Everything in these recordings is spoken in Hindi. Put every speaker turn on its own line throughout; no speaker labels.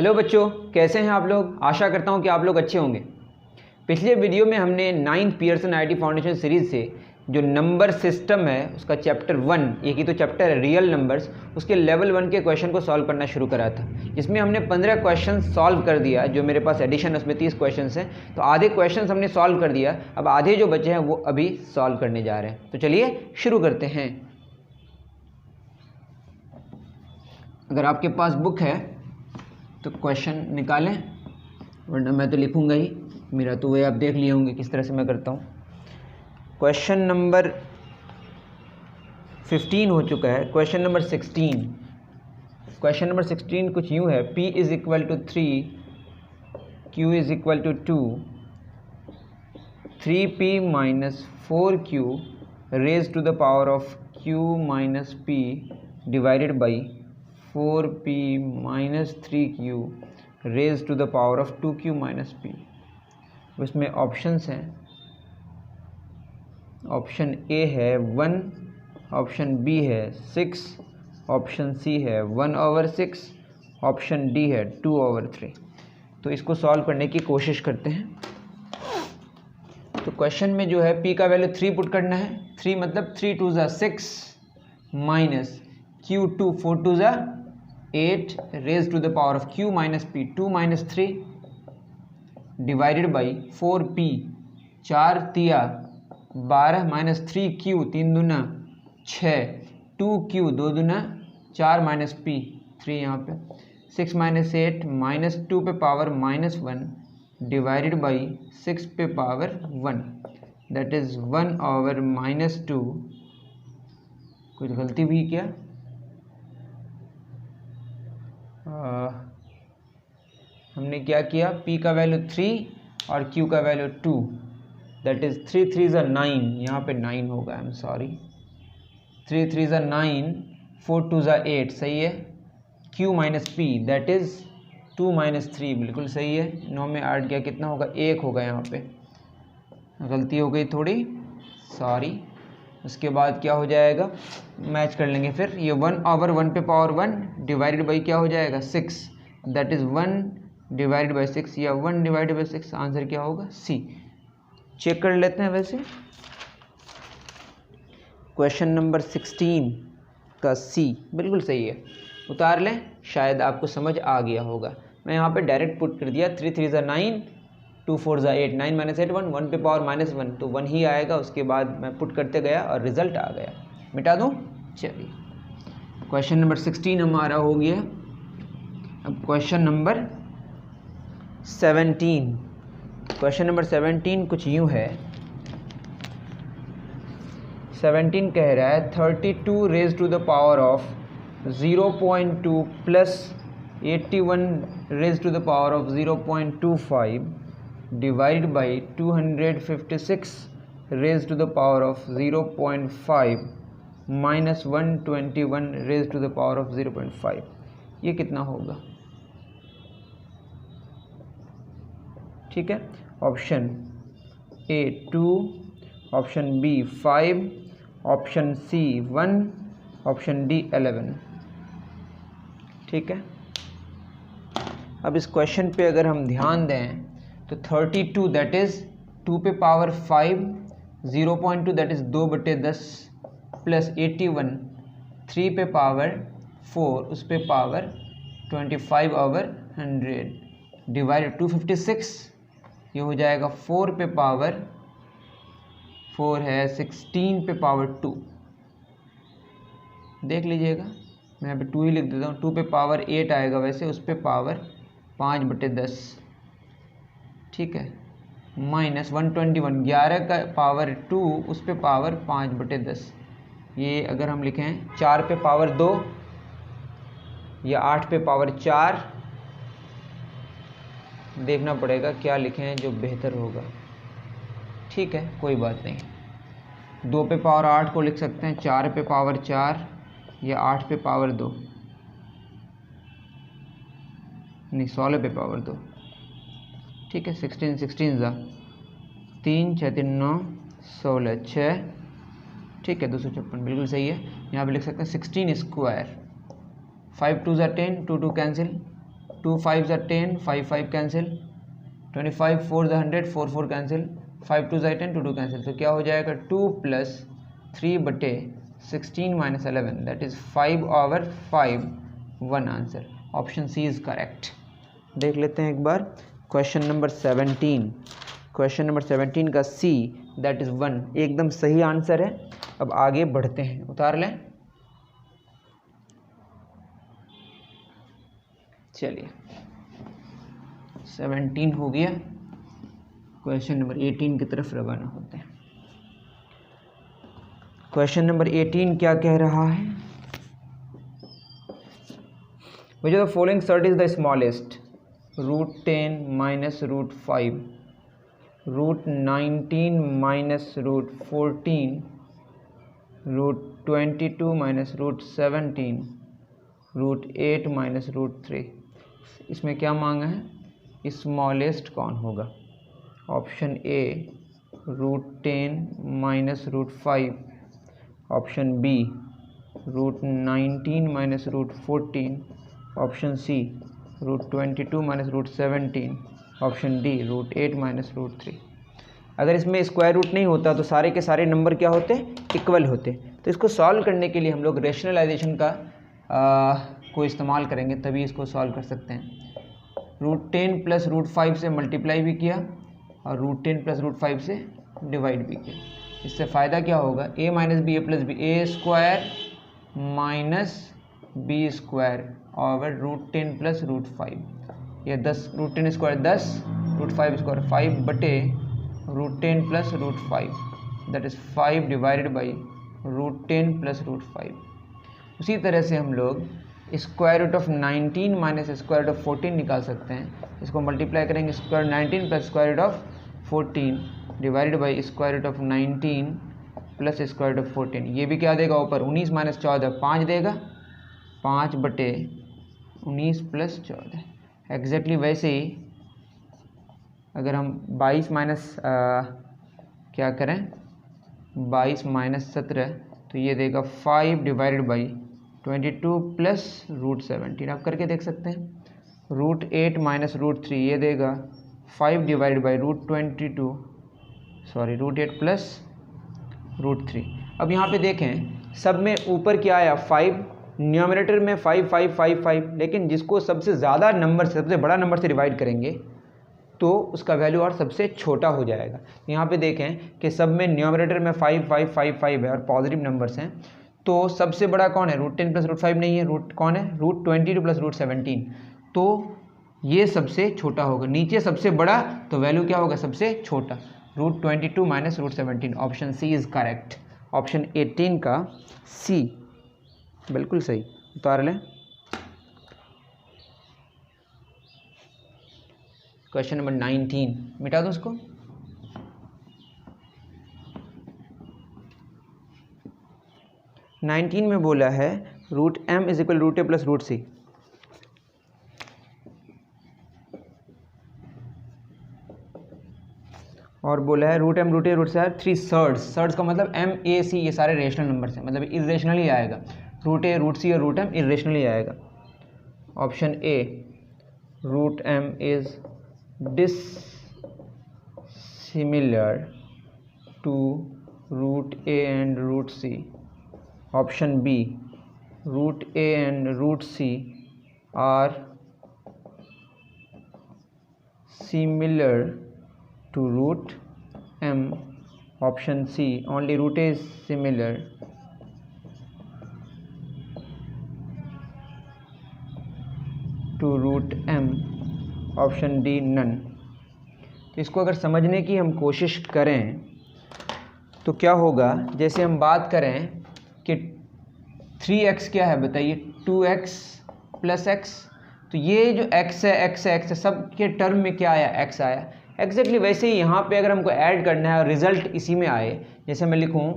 हेलो बच्चों, कैसे हैं आप लोग। आशा करता हूं कि आप लोग अच्छे होंगे। पिछले वीडियो में हमने 9th Pearson IT foundation series से जो नंबर सिस्टम है उसका चैप्टर 1, एक ही तो चैप्टर है रियल नंबर्स, उसके लेवल 1 के क्वेश्चन को सॉल्व करना शुरू करा था, जिसमें हमने 15 क्वेश्चन सॉल्व कर दिया। जो मेरे पास एडिशन उसमें 30 क्वेश्चन हैं, तो आधे क्वेश्चन हमने सॉल्व कर दिया। अब आधे जो बचे हैं वो अभी सॉल्व करने जा रहे हैं। तो चलिए शुरू करते हैं। अगर आपके पास बुक है तो क्वेश्चन निकालें, वरना मैं तो लिखूंगा ही। मेरा तो वे आप देख लिए होंगे किस तरह से मैं करता हूँ। क्वेश्चन नंबर 15 हो चुका है। Question number 16। क्वेश्चन नंबर 16 कुछ यूँ है, P is equal to 3, Q is equal to 2, 3P minus 4Q raise to the power of Q minus P divided by 4P minus 3Q raise to the power of 2Q minus P। उसमें ऑप्शंस हैं। ऑप्शन ए है 1, ऑप्शन बी है 6, ऑप्शन सी है 1/6, ऑप्शन डी है 2/3। तो इसको सॉल्व करने की कोशिश करते हैं। तो क्वेश्चन में जो है P का वैल्यू 3 पुट करना है। 3 मतलब 3 2 ज़ा 6 माइनस Q2 4 2 ज़ा 8 raise to the power of Q minus P 2 minus 3 divided by 4P 4 तिया 12 माइनस 3Q 3 दूना 6 2Q 2 दूना 4 माइनस P 3 यहाँ पे 6 माइनस 8 माइनस 2 पे पावर माइनस 1 डिवाइडेड बाई 6 पे पावर 1 दैट इज़ 1/-2। कुछ गलती भी क्या? हमने क्या किया, P का वैल्यू 3 और Q का वैल्यू 2, दैट इज़ 3 3 ज़ा 9, यहाँ पे 9 होगा, आई एम सॉरी। 3 3 ज़ा 9, 4 2 ज़ा 8, सही है। Q minus P that is 2 minus 3, बिल्कुल सही है। 9 में ऐड किया कितना होगा, 1 होगा। यहाँ पे गलती हो गई थोड़ी, सॉरी। उसके बाद क्या हो जाएगा, मैच कर लेंगे फिर। ये 1/1 पे पावर 1 डिवाइडेड बाई क्या हो जाएगा 6, दैट इज़ 1 डिवाइडेड बाई 6 या 1 डिवाइडेड बाई 6। आंसर क्या होगा, सी। चेक कर लेते हैं। वैसे क्वेश्चन नंबर 16 का सी बिल्कुल सही है। उतार लें, शायद आपको समझ आ गया होगा। मैं यहाँ पे डायरेक्ट पुट कर दिया। 3 3 ज़ा 9, 2 4 ज़ा 8, 9 माइनस 8 1, 1 पे पावर माइनस 1, तो 1 ही आएगा। उसके बाद मैं पुट करते गया और रिजल्ट आ गया। मिटा दूँ? चलिए, क्वेश्चन नंबर 16 हमारा हो गया। अब क्वेश्चन नंबर 17। क्वेश्चन नंबर 17 कुछ यूँ है। 17 कह रहा है 32 raise to the power of 0.2 plus 81 raise to the power of 0.25 divide by 256 raise to the power of 0.5 minus 121 raise to the power of 0.5। ये कितना होगा? ठीक है। Option A 2, option B 5, option C 1, option D 11। ठीक है। अब इस क्वेश्चन पे अगर हम ध्यान दें तो 32 दैट इज़ 2 पे पावर 5, 0.2 दैट इज़ 2/10 प्लस 81 3 पे पावर 4 उस पे पावर 25/100 डिवाइडेड 256, ये हो जाएगा 4 पे पावर 4 है 16 पे पावर 2। देख लीजिएगा, मैं यहाँ पे 2 ही लिख देता हूँ। 2 पे पावर 8 आएगा, वैसे उस पे पावर 5/10। ठीक है। माइनस 121, 11 का पावर 2 उस पे पावर 5/10। ये अगर हम लिखें 4 पे पावर 2 या 8 पे पावर 4, देखना पड़ेगा क्या लिखें जो बेहतर होगा। ठीक है, कोई बात नहीं। 2 पे पावर 8 को लिख सकते हैं 4 पे पावर 4 या 8 पे पावर 2, नहीं 16 पे पावर 2। ठीक है। 16 16 ज़ा 3 6 3 9 16 6। ठीक है, 256 बिल्कुल सही है। यहाँ पे लिख सकते हैं 16 स्क्वायर। 5 2 ज़ा 10, 2 2 कैंसिल, 2 5 10, 5 5 कैंसिल, 25 4 100, 4 4 कैंसिल, 5 2 10, 2 2 कैंसिल। तो क्या हो जाएगा 2 + 3/16 - 11, that is 5/5, 1 answer. Option C is correct. देख लेते हैं एक बार क्वेश्चन नंबर 17। क्वेश्चन नंबर 17 का सी दैट इज़ 1 एकदम सही आंसर है। अब आगे बढ़ते हैं, उतार लें। चलिए 17 हो गया, क्वेश्चन नंबर 18 की तरफ रवाना होते हैं। क्वेश्चन नंबर 18 क्या कह रहा है? Which of the following set is the smallest? √10 - √5, √19 - √14, √22 - √17, √8 - √3। इसमें क्या मांगा है? स्मॉलेस्ट कौन होगा? Option A √10 - √5, option B √19 - √14, option C √22 - √17, option D √8 - √3। अगर इसमें स्क्वायर रूट नहीं होता तो सारे के सारे नंबर क्या होते? इक्वल होते। तो इसको सॉल्व करने के लिए हम लोग रेशनलाइजेशन का को इस्तेमाल करेंगे, तभी इसको सॉल्व कर सकते हैं। √10 + √5 से मल्टीप्लाई भी किया और √10 + √5 से डिवाइड भी किया। इससे फ़ायदा क्या होगा? a - b a + b, a² - b² over √10 + √5। यह 10, √10² 10, √5² 5 बटे √10 + √5, दैट इज़ 5 डिवाइडेड बाई √10 + √5। उसी तरह से हम लोग square root of 19 minus square root of 14 निकाल सकते हैं। इसको मल्टीप्लाई करेंगे, square 19 + square root of 14 divided by square root of 19 + square root of 14। ये भी क्या देगा ऊपर? 19 - 14 5 देगा, 5 बटे 19 + 14। एग्जैक्टली वैसे ही अगर हम 22 माइनस क्या करें 22 - 17, तो ये देगा 5 डिवाइडेड बाई 22 + √17। आप करके देख सकते हैं। √8 - √3 ये देगा 5 डिवाइडेड बाई √8 + √3। अब यहाँ पे देखें, सब में ऊपर क्या आया? 5, न्यूमरेटर में 5 5 5 5, लेकिन जिसको सबसे ज़्यादा नंबर से, सबसे बड़ा नंबर से डिवाइड करेंगे तो उसका वैल्यू और सबसे छोटा हो जाएगा। यहाँ पे देखें कि सब में न्यूमरेटर में 5 5 5 5 है और पॉजिटिव नंबर्स हैं, तो सबसे बड़ा कौन है? √10 + √5 नहीं है, रूट कौन है? √22 + √17, तो ये सबसे छोटा होगा। नीचे सबसे बड़ा, तो वैल्यू क्या होगा? सबसे छोटा, √22 - √17। Option C is correct. Option 18 का सी बिल्कुल सही। उतार लें। क्वेश्चन नंबर 19, मिटा दो उसको। नाइनटीन में बोला है √m = √a + √c। और बोला है √m √a √c are 3 surds का मतलब m a c ये सारे रेशनल नंबर्स हैं, मतलब इरेशनली आएगा। √a √c और √m इरेशनली आएगा। Option A √m is dissimilar to √a and √c। Option B √a and √c are similar to √m। Option C only √a is similar to √m। Option D none. तो इसको अगर समझने की हम कोशिश करें तो क्या होगा? जैसे हम बात करें कि 3x क्या है बताइए? 2x + x। तो ये जो x है सब के टर्म में क्या आया? x आया। एग्जैक्टली वैसे ही यहाँ पे अगर हमको ऐड करना है और रिजल्ट इसी में आए, जैसे मैं लिखूँ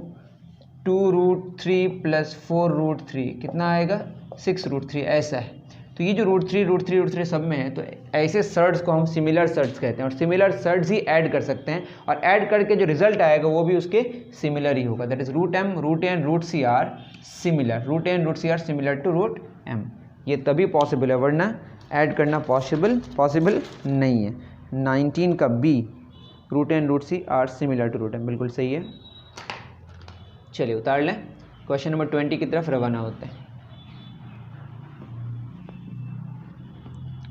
2√3 + 4√3 कितना आएगा? 6√3, ऐसा है। तो ये जो √3 सब में है, तो ऐसे सर्ड्स को हम सिमिलर सर्ड्स कहते हैं और सिमिलर सर्ड्स ही ऐड कर सकते हैं और ऐड करके जो रिजल्ट आएगा वो भी उसके सिमिलर ही होगा। That is √m √a and √c are similar. √a and √c are similar to √m। ये तभी पॉसिबल है, वरना ऐड करना पॉसिबल नहीं है। 19 का b root and root C are similar to root N, बिल्कुल सही है। चलिए उतार लें, क्वेश्चन नंबर 20 की तरफ रवाना होते हैं।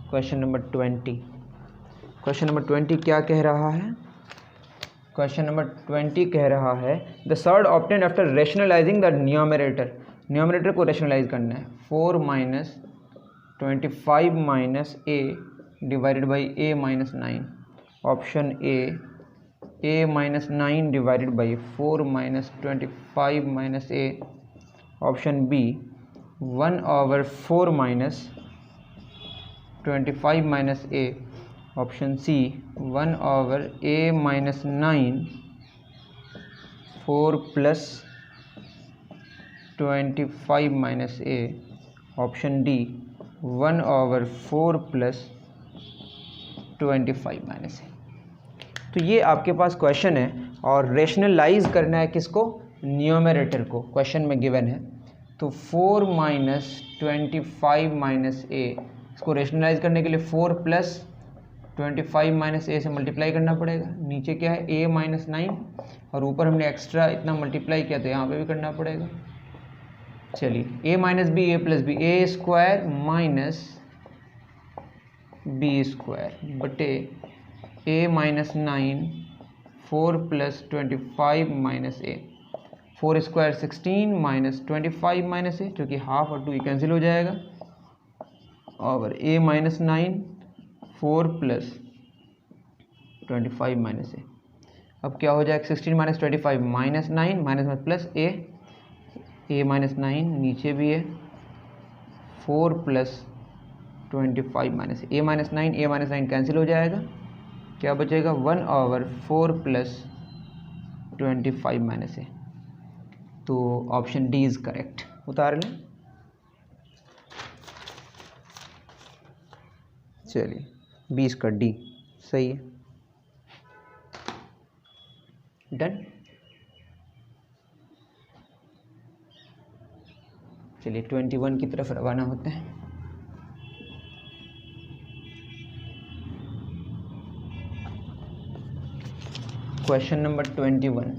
क्वेश्चन नंबर 20 क्या कह रहा है? क्वेश्चन नंबर 20 कह रहा है the third obtained after rationalizing the numerator को रेशनलाइज करना है। 4 minus 25 minus A divided by A minus 9। Option A minus 9 divided by 4 minus 25 minus A. Option B 1/4 minus 25 minus A. Option C 1/a minus 9 4 plus 25 minus A. Option D 1/4 plus 25 minus A. तो ये आपके पास क्वेश्चन है और रेशनलाइज करना है किसको? न्यूमरेटर को। क्वेश्चन में गिवन है तो 4 माइनस 25 माइनस ए, इसको रेशनलाइज करने के लिए 4 प्लस 25 माइनस ए से मल्टीप्लाई करना पड़ेगा। नीचे क्या है? a माइनस 9 और ऊपर हमने एक्स्ट्रा इतना मल्टीप्लाई किया तो यहाँ पे भी करना पड़ेगा। चलिए a minus B A plus B, A square minus B square बटे a minus 9 4 plus 25 minus A. 4 square 16 minus 25 minus A, जो कि हाफ और 2 कैंसिल हो जाएगा, और a माइनस 9 4 प्लस 25 माइनस ए। अब क्या हो जाएगा? 16 माइनस 25 माइनस 9 माइनस में प्लस ए माइनस 9 नीचे भी है 4 प्लस 25 माइनस ए माइनस 9 कैंसिल हो जाएगा, क्या बचेगा? 1/4 प्लस 25 माइनस ए। तो ऑप्शन डी इज़ करेक्ट। उतार लें। चलिए 20 का डी सही है। डन। चलिए 21 की तरफ रवाना होते हैं। Question number 21,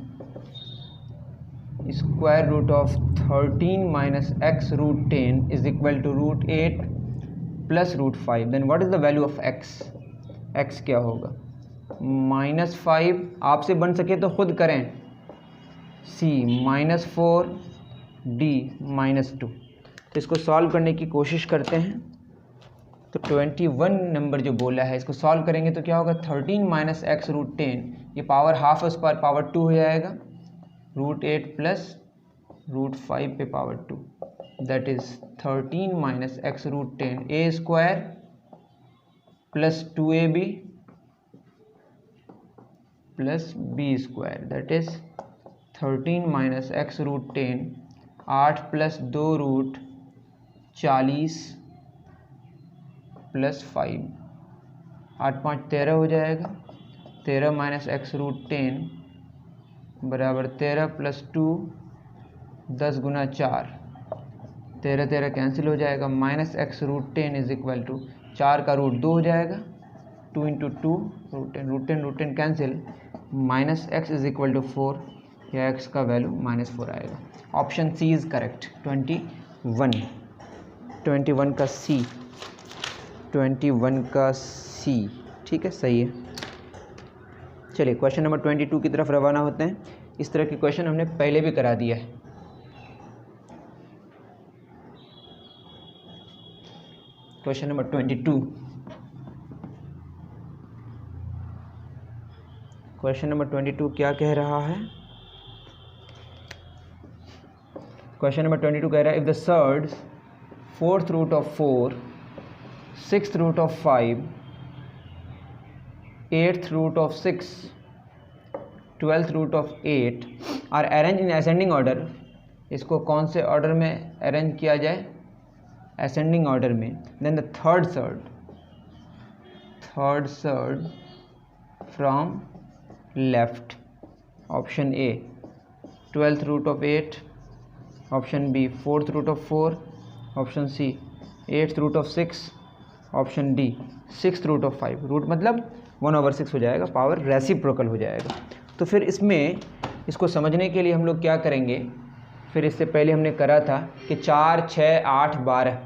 square root of 13 minus X root 10 is equal to root 8 plus root 5। Then what is the value of X? X क्या होगा? -5 आपसे बन सके तो खुद करें। C -4 D -2। तो इसको सॉल्व करने की कोशिश करते हैं। तो 21 नंबर जो बोला है इसको सॉल्व करेंगे तो क्या होगा? 13 माइनस एक्स रूट 10, ये पावर हाफ है, उस पर पावर 2 हो जाएगा, रूट 8 प्लस रूट 5 पे power 2, that is 13 minus X root 10 A square plus 2ab प्लस B square, that is 13 minus X root 10 8 plus 2 root 40 plus 5, 8 5 13 हो जाएगा। 13 माइनस एक्स रूट 10 बराबर 13 प्लस 2 10 गुना 4, 13 13 कैंसिल हो जाएगा। Minus X root 10 is equal to 4 का रूट 2 हो जाएगा, 2 into 2 root 10 cancel, minus X is equal to 4, या एक्स का वैल्यू -4 आएगा। Option C is correct. 21 का सी, 21 का सी, ठीक है, सही है। चलिए क्वेश्चन नंबर 22 की तरफ रवाना होते हैं। इस तरह के क्वेश्चन हमने पहले भी करा दिया है। क्वेश्चन नंबर 22, क्वेश्चन नंबर 22 क्या कह रहा है? क्वेश्चन नंबर 22 कह रहा है if the surds 4th root of 4, 6th root of 5, 8th root of 6, 12th root of 8 are arrange in ascending order, इसको कौन से ऑर्डर में अरेंज किया जाए? असेंडिंग ऑर्डर में। Then the third surd from left, option A 12th root of 8, option B 4th root of 4, option C 8th root of 6, option D 6th root of 5। Root मतलब 1/6 हो जाएगा, पावर रेसिप्रोकल हो जाएगा। तो फिर इसमें इसको समझने के लिए हम लोग क्या करेंगे, फिर इससे पहले हमने करा था कि 4, 6, 8, 12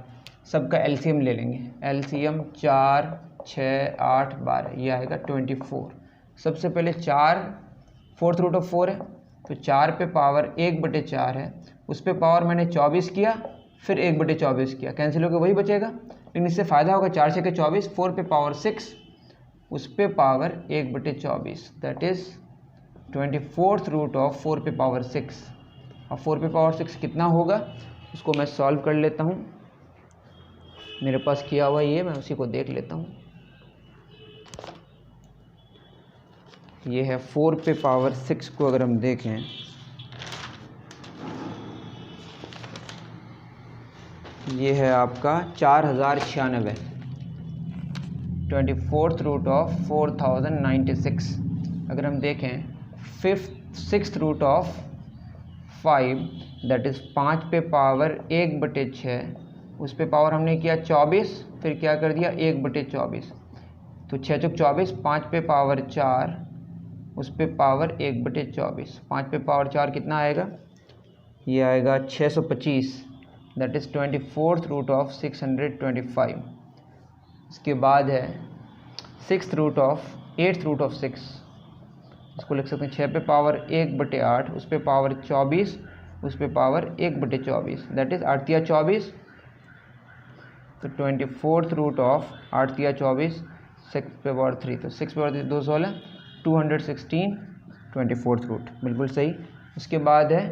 सबका एलसीएम ले लेंगे। एलसीएम 4, 6, 8, 12 ये आएगा 24। सबसे पहले 4 4th रूट ऑफ 4 है, तो 4 पे पावर 1/4 है, उस पे पावर मैंने 24 किया, फिर 1/24 किया, कैंसिल होकर वही बचेगा। लेकिन इससे फ़ायदा होगा, 4 6 के 24, 4 पे पावर 6, उस पे power 1/24, that is 24th root of 4 पे पावर 6। और 4 पे पावर 6 कितना होगा, उसको मैं सॉल्व कर लेता हूँ। मेरे पास किया हुआ ये, मैं उसी को देख लेता हूँ। ये है 4 पे पावर 6 को अगर हम देखें, ये है आपका 4096, 24th रूट ऑफ 4096। अगर हम देखें 6th root of 5 that is 5 पे पावर 1/6, उस पे पावर हमने किया 24, फिर क्या कर दिया 1/24, तो 6 चौक 24, 5 पे पावर 4, उस पे पावर 1/24, 5 पे पावर 4 कितना आएगा, ये आएगा 625, that is 24th root of 625। इसके बाद है 6th root of 8th root of 6, इसको लिख सकते हैं 6 पे पावर 1/8, उस पे पावर 24, उस पे पावर 1/24, दैट इज़ 8 या 24, तो 24th रूट ऑफ 8 या 24, 6 पे पावर 3, तो 6 पे पावर 3 216, 216 24th रूट, बिल्कुल सही। उसके बाद है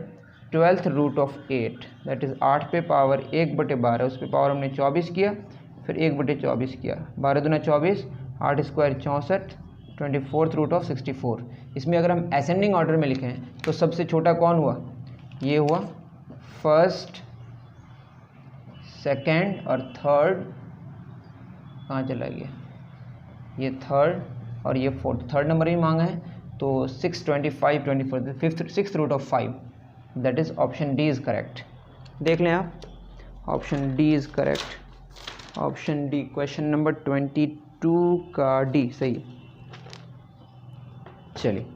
12th root of 8, that is 8 पे पावर 1/12, उस पे पावर हमने 24 किया, फिर 1/24 किया, 12 दूना 24, 8 स्क्वायर 64, 24th रूट ऑफ 64। इसमें अगर हम असेंडिंग ऑर्डर में लिखें तो सबसे छोटा कौन हुआ, ये हुआ, फर्स्ट, सेकंड और थर्ड कहाँ चला गया, ये थर्ड और ये फोर्थ, थर्ड नंबर भी मांगा है, तो 6, 25, 24, 6th root of 5, that is option D is correct. देख लें आप, option D is correct, option D, question number 22 का डी सही है। चलिए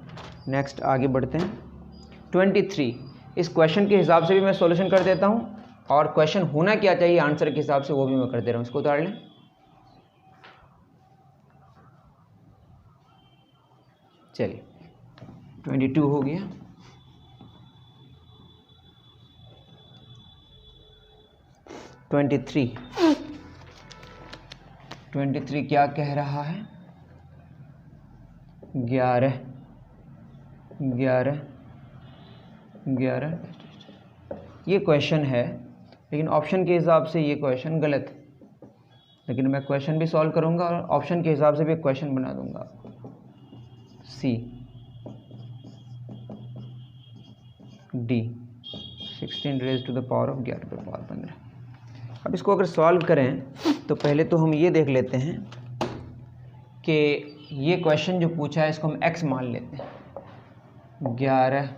नेक्स्ट आगे बढ़ते हैं। 23, इस क्वेश्चन के हिसाब से भी मैं सॉल्यूशन कर देता हूँ, और क्वेश्चन होना क्या चाहिए आंसर के हिसाब से वो भी मैं कर दे रहा हूँ। इसको उतार लें। चलिए 22 हो गया। 23 क्या कह रहा है, 11 ये क्वेश्चन है, लेकिन ऑप्शन के हिसाब से ये क्वेश्चन गलत है, लेकिन मैं क्वेश्चन भी सॉल्व करूंगा और ऑप्शन के हिसाब से भी क्वेश्चन बना दूंगा। C, D 16 raise to the power of 11 पे पावर 15। अब इसको अगर सॉल्व करें तो पहले तो हम ये देख लेते हैं कि ये क्वेश्चन जो पूछा है इसको हम x मान लेते हैं। 11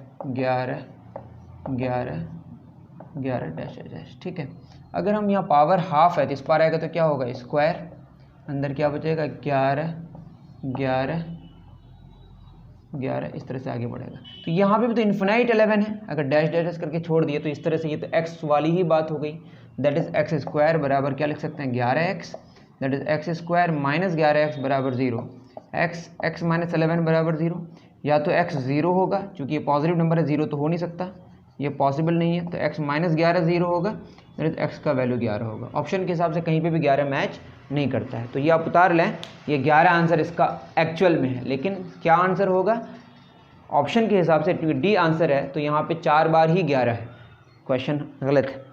डैश डैश, ठीक है। अगर हम यहाँ पावर हाफ है तो इस पार आएगा तो क्या होगा, स्क्वायर, अंदर क्या बचेगा 11, इस तरह से आगे बढ़ेगा। तो यहाँ पे भी तो इन्फिनाइट 11 है, अगर डैश डैश करके छोड़ दिए तो इस तरह से ये तो x वाली ही बात हो गई, दैट इज़ एक्स स्क्वायर बराबर क्या लिख सकते हैं 11x, that is x square minus 11x बराबर 0, x माइनस 11 बराबर 0। या तो x 0 होगा, चूँकि ये पॉजिटिव नंबर है, 0 तो हो नहीं सकता, ये पॉसिबल नहीं है, तो x माइनस 11 0 होगा, दैट इज़ x का वैल्यू 11 होगा। ऑप्शन के हिसाब से कहीं पे भी 11 मैच नहीं करता है, तो ये आप उतार लें, ये 11 आंसर इसका एक्चुअल में है, लेकिन क्या आंसर होगा ऑप्शन के हिसाब से, क्योंकि डी आंसर है तो यहाँ पे 4 बार ही 11 है, क्वेश्चन गलत है।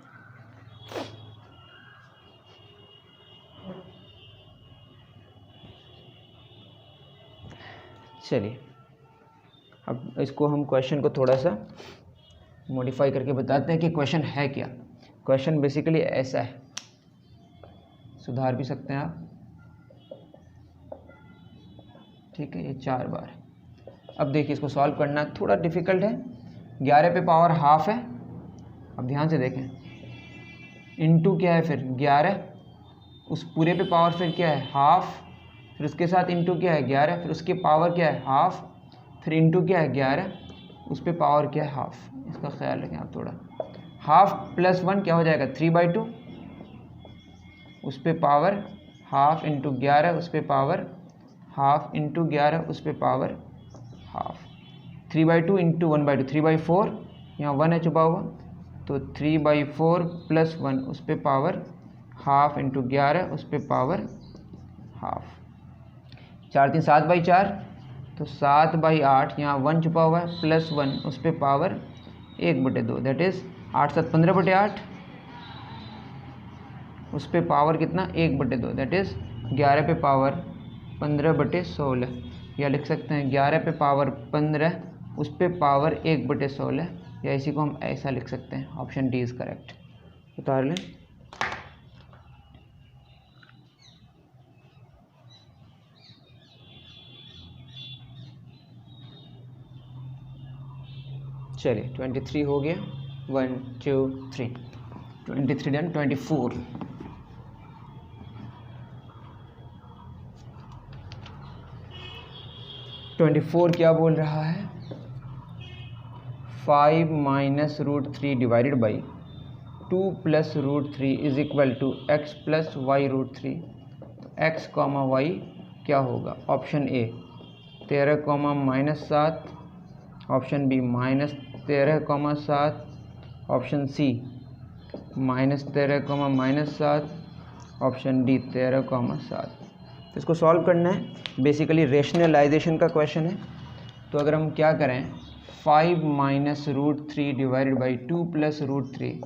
चलिए अब इसको हम क्वेश्चन को थोड़ा सा मॉडिफाई करके बताते हैं कि क्वेश्चन है क्या। क्वेश्चन बेसिकली ऐसा है, सुधार भी सकते हैं आप, ठीक है। ये 4 बार। अब देखिए इसको सॉल्व करना थोड़ा डिफ़िकल्ट है। 11 पे पावर हाफ है, अब ध्यान से देखें, इनटू क्या है फिर 11 उस पूरे पे पावर फिर क्या है हाफ, फिर उसके साथ इंटू क्या है 11, फिर उसके पावर क्या है हाफ, फिर इंटू क्या है 11, उस पर पावर क्या है हाफ। इसका ख्याल रखें आप थोड़ा। हाफ प्लस 1 क्या हो जाएगा 3/2, उस पर पावर हाफ इंटू 11, उस पर पावर हाफ इंटू 11, उस पर पावर हाफ। 3/2 इंटू 1/2 3/4, यहाँ 1 है छुपा हुआ, तो 3/4 प्लस 1 उस पर पावर हाफ इंटू 11, उस पर पावर हाफ। 4 3 7/4, तो 7/8, यहाँ 1 छुपा हुआ है, प्लस 1 उस पर पावर 1/2, दैट इज़ 8 7 15/8, उस पर पावर कितना 1/2, दैट इज़ 11 पे पावर 15/16, या लिख सकते हैं 11 पे पावर 15 उस पर पावर 1/16, या इसी को हम ऐसा लिख सकते हैं। Option D is correct. उतार लें। चलिए 23 हो गया, 1 2 3, 23 डन। 24 क्या बोल रहा है, 5 minus √3 divided by 2 plus √3 is equal to x plus Y √3। तो x कॉमा वाई क्या होगा, option A 13, -7, option B -13, option C -13, -7, option D 13, 7। इसको सॉल्व करना है, बेसिकली रेशनलाइजेशन का क्वेश्चन है। तो अगर हम क्या करें, 5 माइनस √3 डिवाइडेड बाई 2 प्लस √3,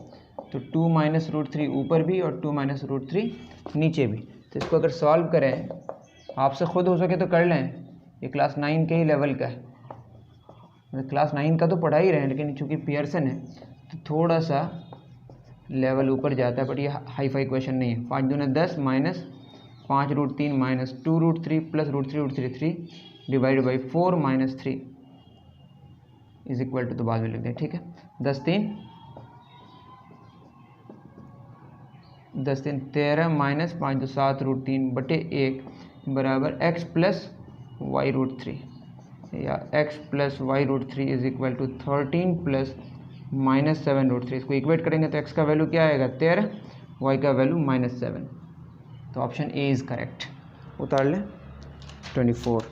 तो 2 माइनस √3 ऊपर भी और 2 माइनस √3 नीचे भी। तो इसको अगर सॉल्व करें, आपसे खुद हो सके तो कर लें, ये क्लास 9 के ही लेवल का है। क्लास 9 का तो पढ़ा ही रहे हैं, लेकिन चूँकि पियर्सन है तो थोड़ा सा लेवल ऊपर जाता है, बट ये हाई फाई क्वेश्चन नहीं है। 5 दूनी 10 minus 5 √3 minus 2 √3 plus √3 3 divide by 4 minus 3 is equal to, तो बाद में लिख दें, ठीक है। 10 3 13 माइनस 5 2 7 √3/1 बराबर x प्लस वाई √3, या x plus Y √3 is equal to 13 plus -7 √3। इसको इक्वेट करेंगे तो x का वैल्यू क्या आएगा 13, y का वैल्यू -7। तो ऑप्शन ए इज़ करेक्ट। उतार लें। 24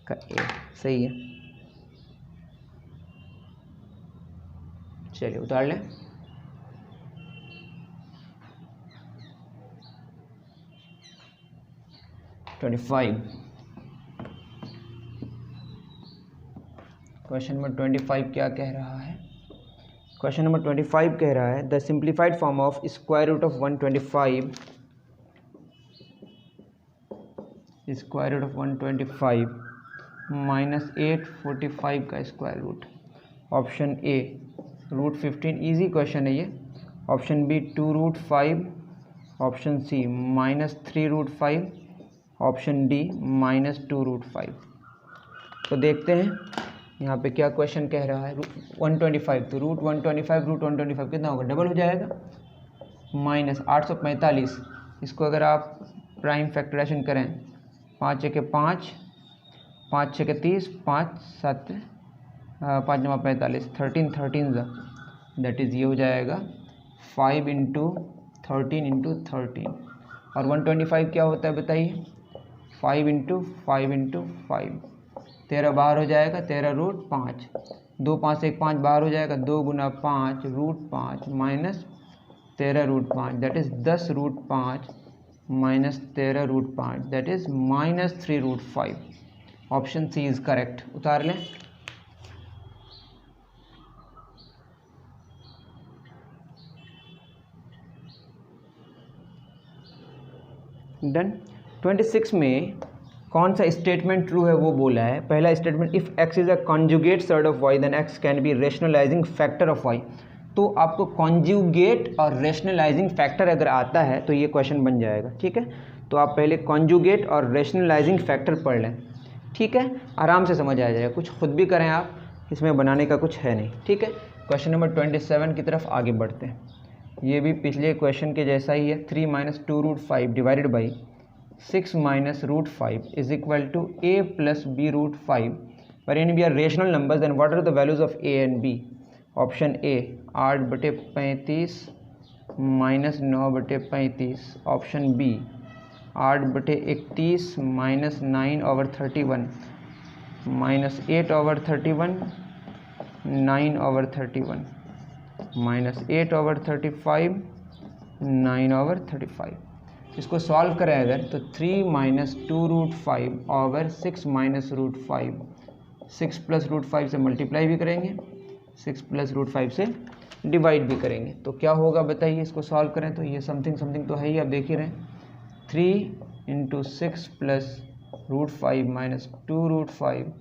का ए सही है। चलिए उतार लें। क्वेश्चन नंबर 25 क्या कह रहा है, क्वेश्चन नंबर 25 कह रहा है the simplified form of square root of 125 minus 845 का square root. Option A √15, easy question है ये। Option B 2√5, option C -3√5, option D -2√5। तो देखते हैं यहाँ पे क्या क्वेश्चन कह रहा है। 125, तो √125 कितना होगा, डबल हो जाएगा, -845। इसको अगर आप प्राइम फैक्टराइजेशन करें, 5 × 5, 5 × 30, 5 7 5 9 45, 13 13 दैट इज़ ये हो जाएगा 5 × 13 × 13। और 125 क्या होता है बताइए, 5 × 5 × 5, 13 बाहर हो जाएगा, 13√5, 2 5 1 5 बाहर हो जाएगा, 2 × 5 √5 minus 13√5 that is 10√5 minus 13√5 that is -3√5। Option C is correct. उतार लें। डन। 26 में कौन सा स्टेटमेंट ट्रू है वो बोला है। पहला statement, if x is a conjugate surd of y then x can be rationalising factor of y। तो आपको कॉन्जुगेट और रेशनलाइजिंग फैक्टर अगर आता है तो ये क्वेश्चन बन जाएगा, ठीक है। तो आप पहले कॉन्जुगेट और रेशनलाइजिंग फैक्टर पढ़ लें, ठीक है, आराम से समझ आ जाएगा। कुछ खुद भी करें आप, इसमें बनाने का कुछ है नहीं, ठीक है। क्वेश्चन नंबर 27 की तरफ आगे बढ़ते हैं। ये भी पिछले क्वेश्चन के जैसा ही है। 3 - 2√5 डिवाइडेड बाई 6 - √5 is equal to a + b√5 पर and B are rational numbers, then what are the values of a and b। Option A 8/35 - 9/35, option B 8/31 - 9/31 -8/31 9/31 -8/35 9/35। इसको सॉल्व करें अगर तो 3 - 2√5 ओवर 6 - √5, 6 + √5 से मल्टीप्लाई भी करेंगे, 6 + √5 से डिवाइड भी करेंगे, तो क्या होगा बताइए। इसको सॉल्व करें तो ये समथिंग तो है ही, आप देख ही रहे हैं। 3 × 6 + √5 - 2√5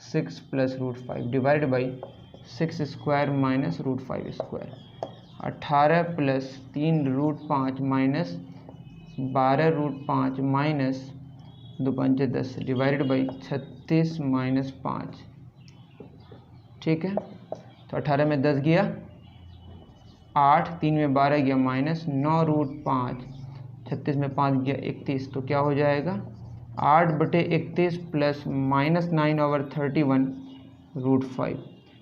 6 + √5 divide by 6 square - √5 square, 18 + 3√5 -12√5 -2 × 5 = 10 divided by 36 - 5। ठीक है, तो 18 में 10 गया 8, 3 में 12 गया -9√5, 36 में 5 गया 31, तो क्या हो जाएगा 8/31 प्लस -9/31 √5।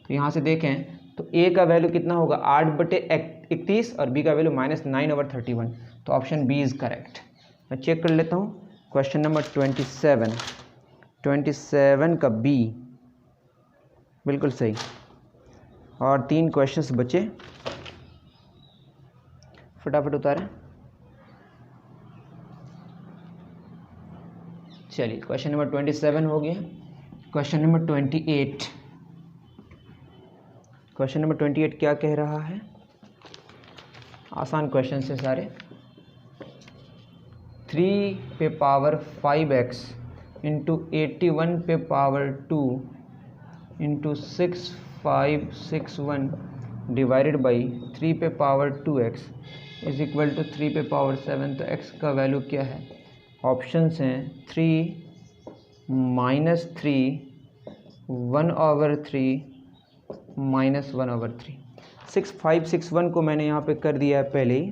तो यहाँ से देखें तो a का वैल्यू कितना होगा 8/31 और b का वैल्यू -9/31, तो ऑप्शन बी इज़ करेक्ट। मैं चेक कर लेता हूँ क्वेश्चन नंबर 27 का बी बिल्कुल सही, और 3 क्वेश्चंस बचे, फटाफट उतारें। चलिए क्वेश्चन नंबर 27 हो गया। क्वेश्चन नंबर 28, क्वेश्चन नंबर 28 क्या कह रहा है, आसान क्वेश्चन से सारे। 3⁵x into 81⁵2 into 6561 divided by 3⁵2x is equal to 3⁵7। तो x का वैल्यू क्या है, ऑप्शंस हैं 3 - 3 1/3 -1/3। 6561 को मैंने यहाँ पे कर दिया है पहले ही,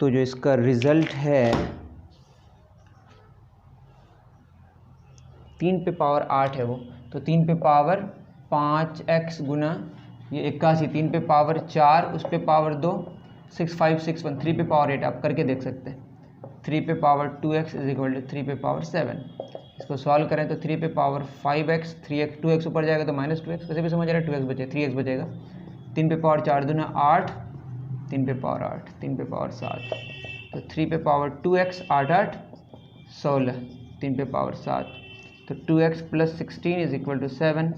तो जो इसका रिज़ल्ट है 3⁵8 है वो, तो 3⁵5x गुना ये 81, 3⁵4 उस पे पावर 2 6561 3⁵8 आप करके देख सकते हैं। 3⁵2x is equal to 3⁵7। इसको सॉल्व करें तो 3⁵5x 3x 2x ऊपर जाएगा तो -2x, वैसे भी समझ रहे हैं 2x बचे 3x बचेगा। 3⁵4 दूना 8, 3⁵8 3⁵7, तो 3⁵2x 8 8 16 3⁵7, तो 2x + 16 is equal to 7,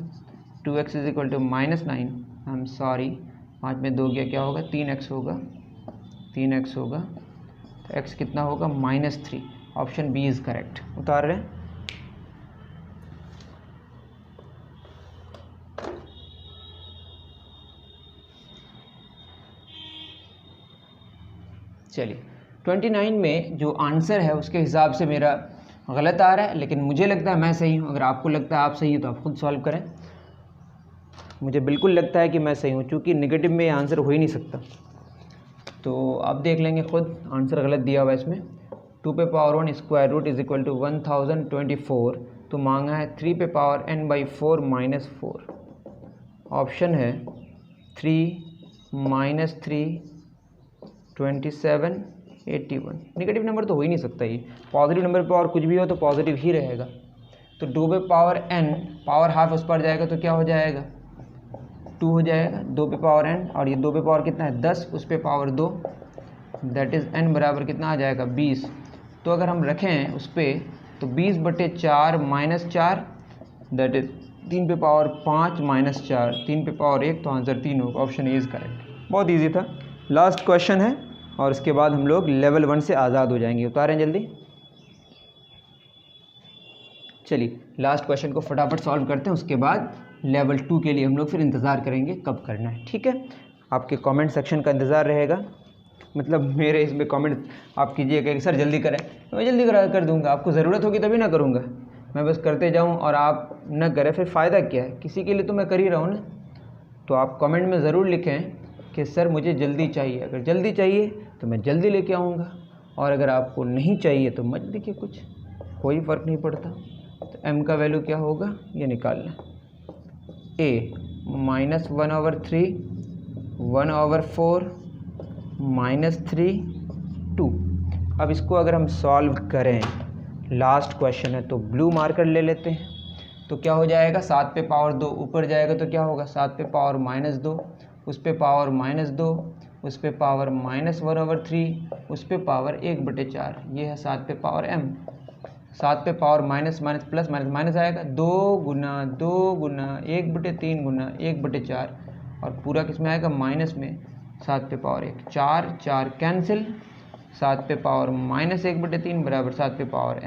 2x is equal to -9, I am sorry 5 में 2 गया, क्या होगा 3x होगा, 3x होगा, तो x कितना होगा -3। Option B is correct. उतार रहे हैं। चलिए 29 में जो आंसर है उसके हिसाब से मेरा गलत आ रहा है, लेकिन मुझे लगता है मैं सही हूँ। अगर आपको लगता है आप सही हो तो आप खुद सॉल्व करें। मुझे बिल्कुल लगता है कि मैं सही हूँ, क्योंकि नेगेटिव में आंसर हो ही नहीं सकता। तो आप देख लेंगे खुद, आंसर गलत दिया हुआ है इसमें। 2⁵1 square root is equal to 1024, तो मांगा है 3⁵n/4 -4। ऑप्शन है 3 - 3 27 81। नेगेटिव नंबर तो हो ही नहीं सकता, ये पॉजिटिव नंबर पर और कुछ भी हो तो पॉजिटिव ही रहेगा। तो 2⁵n पावर हाफ उस पर जाएगा तो क्या हो जाएगा 2 हो जाएगा, 2⁵n, और ये 2 कितना है 10, उस पर पावर 2, दैट इज़ n बराबर कितना आ जाएगा 20। तो अगर हम रखें उस पर तो 20/4 -4, दैट इज 3⁵5 -4, 3⁵1, तो आंसर 3 होगा। Option A is correct. बहुत ईजी था। लास्ट क्वेश्चन है और उसके बाद हम लोग लेवल 1 से आज़ाद हो जाएंगे। उतारें जल्दी। चलिए लास्ट क्वेश्चन को फटाफट सॉल्व करते हैं, उसके बाद लेवल 2 के लिए हम लोग फिर इंतज़ार करेंगे कब करना है। ठीक है, आपके कमेंट सेक्शन का इंतज़ार रहेगा, मतलब मेरे इसमें कमेंट आप कीजिएगा कि सर जल्दी करें, तो मैं जल्दी कर दूंगा। आपको ज़रूरत होगी तभी ना करूँगा, मैं बस करते जाऊँ और आप न करें फिर फ़ायदा क्या है। किसी के लिए तो मैं कर ही रहा हूँ ना, तो आप कमेंट में ज़रूर लिखें कि सर मुझे जल्दी चाहिए। अगर जल्दी चाहिए तो मैं जल्दी लेके आऊँगा, और अगर आपको नहीं चाहिए तो मत लिखिए, कुछ कोई फ़र्क नहीं पड़ता। तो m का वैल्यू क्या होगा ये निकालना, a -1/3 1/4 -3 2। अब इसको अगर हम सॉल्व करें, लास्ट क्वेश्चन है तो ब्लू मार्कर ले लेते हैं। तो क्या हो जाएगा, 7 पे पावर 2 ऊपर जाएगा तो क्या होगा, 7 पे पावर -2, उस पे पावर -2, उस पे पावर -1/3, उस पे पावर 1/4। ये है 7 पे पावर m। 7 पे power minus minus plus minus minus आएगा, 2 गुना 1/3 गुना 1/4, और पूरा किस में आएगा, माइनस में। 7 पे पावर 1, 4 4 कैंसिल, 7 पे पावर -1/3 बराबर 7 पे पावर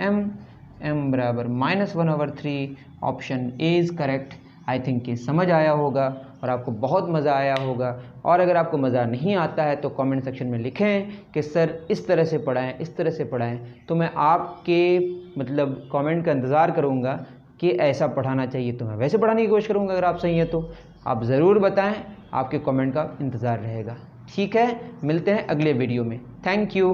m बराबर -1/3। Option A is correct. I think ये समझ आया होगा और आपको बहुत मज़ा आया होगा। और अगर आपको मज़ा नहीं आता है तो कमेंट सेक्शन में लिखें कि सर इस तरह से पढ़ाएं, इस तरह से पढ़ाएं, तो मैं आपके मतलब कमेंट का इंतज़ार करूँगा कि ऐसा पढ़ाना चाहिए, तो मैं वैसे पढ़ाने की कोशिश करूँगा। अगर आप सही हैं तो आप ज़रूर बताएं, आपके कमेंट का इंतज़ार रहेगा। ठीक है, मिलते हैं अगले वीडियो में। Thank you.